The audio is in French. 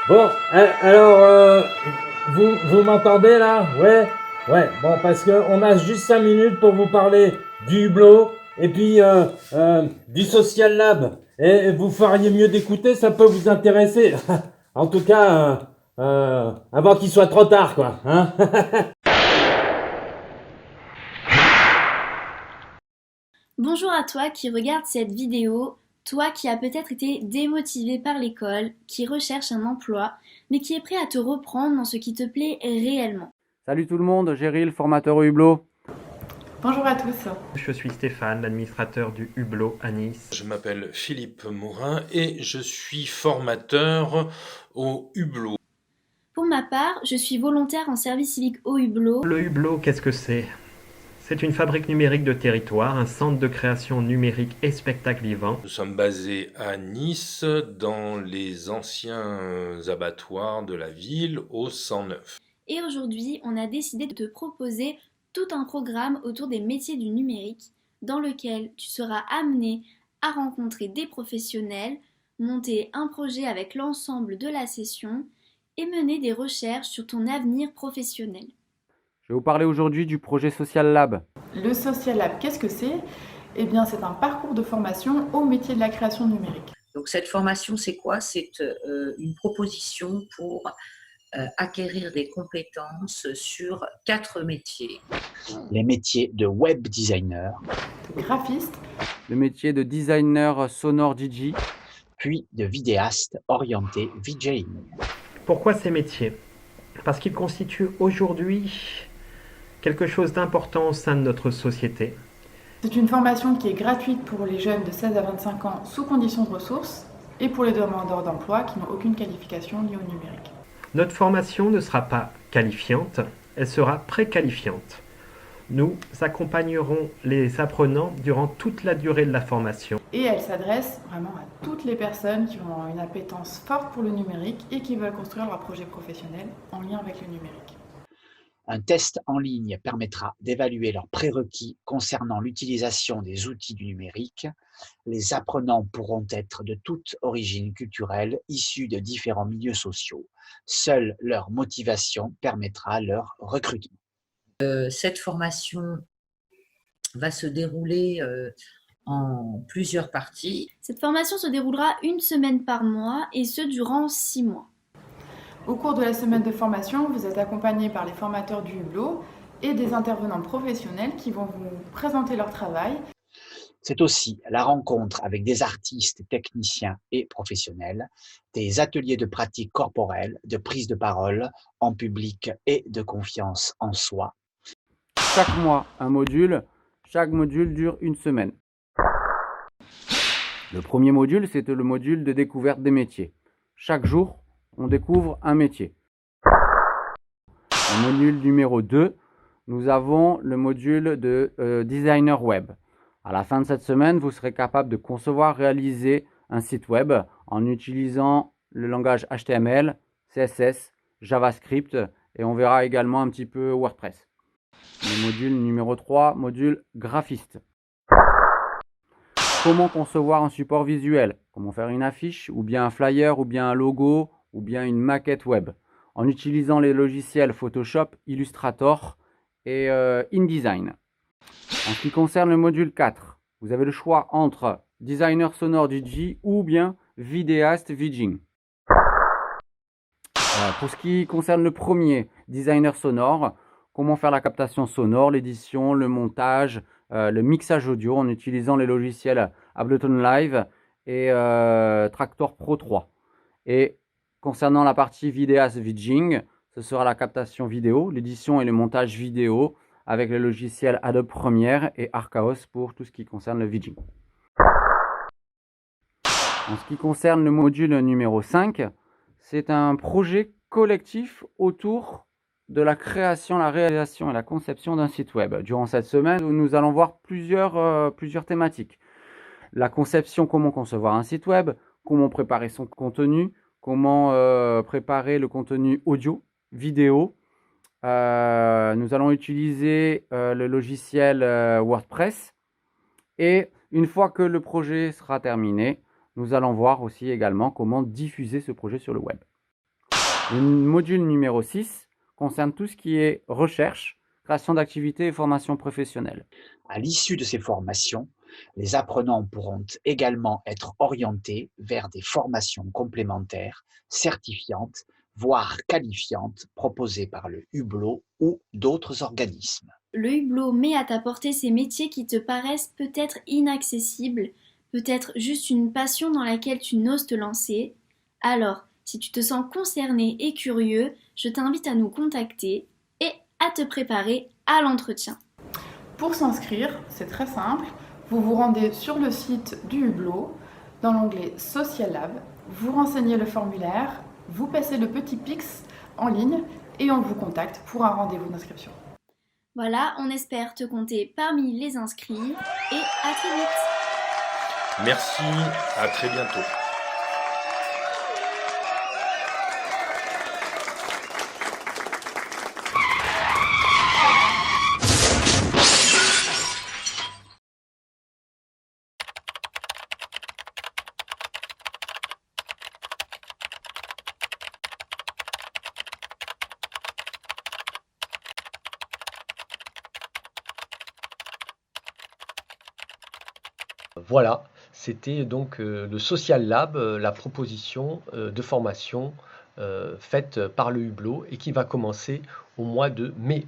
Bon, alors, vous m'entendez là? Ouais? Ouais, bon, parce qu'on a juste 5 minutes pour vous parler du Hublot et puis du Social Lab. Et vous feriez mieux d'écouter, ça peut vous intéresser. En tout cas, avant qu'il soit trop tard, quoi. Hein. Bonjour à toi qui regarde cette vidéo, toi qui as peut-être été démotivé par l'école, qui recherche un emploi, mais qui est prêt à te reprendre dans ce qui te plaît réellement. Salut tout le monde, Géril, formateur au Hublot. Bonjour à tous. Je suis Stéphane, l'administrateur du Hublot à Nice. Je m'appelle Philippe Morin et je suis formateur au Hublot. Pour ma part, je suis volontaire en service civique au Hublot. Le Hublot, qu'est-ce que c'est? C'est une fabrique numérique de territoire, un centre de création numérique et spectacle vivant. Nous sommes basés à Nice, dans les anciens abattoirs de la ville, au 109. Et aujourd'hui, on a décidé de te proposer tout un programme autour des métiers du numérique, dans lequel tu seras amené à rencontrer des professionnels, monter un projet avec l'ensemble de la session et mener des recherches sur ton avenir professionnel. Je vais vous parler aujourd'hui du projet Social Lab. Le Social Lab, qu'est-ce que c'est? Eh bien, c'est un parcours de formation au métier de la création numérique. Donc cette formation, c'est quoi? C'est une proposition pour acquérir des compétences sur 4 métiers. Les métiers de web designer, De graphiste, Le métier de designer sonore DJ, puis de vidéaste orienté VJing. Pourquoi ces métiers? Parce qu'ils constituent aujourd'hui quelque chose d'important au sein de notre société. c'est une formation qui est gratuite pour les jeunes de 16 à 25 ans sous conditions de ressources et pour les demandeurs d'emploi qui n'ont aucune qualification liée au numérique. Notre formation ne sera pas qualifiante, elle sera préqualifiante. Nous accompagnerons les apprenants durant toute la durée de la formation. Et elle s'adresse vraiment à toutes les personnes qui ont une appétence forte pour le numérique et qui veulent construire leur projet professionnel en lien avec le numérique. Un test en ligne permettra d'évaluer leurs prérequis concernant l'utilisation des outils du numérique. Les apprenants pourront être de toute origine culturelle, issus de différents milieux sociaux. Seule leur motivation permettra leur recrutement. Cette formation va se dérouler en plusieurs parties. Cette formation se déroulera une semaine par mois et ce durant 6 mois. Au cours de la semaine de formation, vous êtes accompagné par les formateurs du Hublot et des intervenants professionnels qui vont vous présenter leur travail. C'est aussi la rencontre avec des artistes, techniciens et professionnels, des ateliers de pratique corporelle, de prise de parole en public et de confiance en soi. chaque mois un module, chaque module dure une semaine. Le premier module, c'était le module de découverte des métiers. Chaque jour, on découvre un métier. Au module numéro 2, nous avons le module de designer web. À la fin de cette semaine, vous serez capable de concevoir, réaliser un site web en utilisant le langage HTML, CSS, JavaScript et on verra également un petit peu WordPress. Le module numéro 3, module graphiste. Comment concevoir un support visuel? Comment faire une affiche, ou bien un flyer, ou bien un logo, ou bien une maquette web, en utilisant les logiciels Photoshop, Illustrator et InDesign. En ce qui concerne le module 4, vous avez le choix entre designer sonore DJ ou bien vidéaste VJing. Pour ce qui concerne le premier, designer sonore, comment faire la captation sonore, l'édition, le montage, le mixage audio en utilisant les logiciels Ableton Live et Traktor Pro 3. Et concernant la partie vidéaste VJing, ce sera la captation vidéo, l'édition et le montage vidéo avec les logiciels Adobe Premiere et Archaos pour tout ce qui concerne le VJing. En ce qui concerne le module numéro 5, c'est un projet collectif autour de la création, la réalisation et la conception d'un site web. Durant cette semaine, nous allons voir plusieurs thématiques. La conception, comment concevoir un site web, comment préparer son contenu, comment préparer le contenu audio, vidéo. Nous allons utiliser le logiciel WordPress. Et une fois que le projet sera terminé, nous allons voir aussi également comment diffuser ce projet sur le web. Le module numéro 6 concerne tout ce qui est recherche, création d'activités et formation professionnelle. À l'issue de ces formations, les apprenants pourront également être orientés vers des formations complémentaires, certifiantes, voire qualifiantes, proposées par le Hublot ou d'autres organismes. Le Hublot met à ta portée ces métiers qui te paraissent peut-être inaccessibles, peut-être juste une passion dans laquelle tu n'oses te lancer. Alors, si tu te sens concerné et curieux, je t'invite à nous contacter et à te préparer à l'entretien. Pour s'inscrire, c'est très simple. Vous vous rendez sur le site du Hublot, dans l'onglet Social Lab, vous renseignez le formulaire, vous passez le petit Pix en ligne et on vous contacte pour un rendez-vous d'inscription. Voilà, on espère te compter parmi les inscrits et à très vite. Merci, à très bientôt. Voilà, c'était donc le Social Lab, la proposition de formation faite par le Hublot et qui va commencer au mois de mai.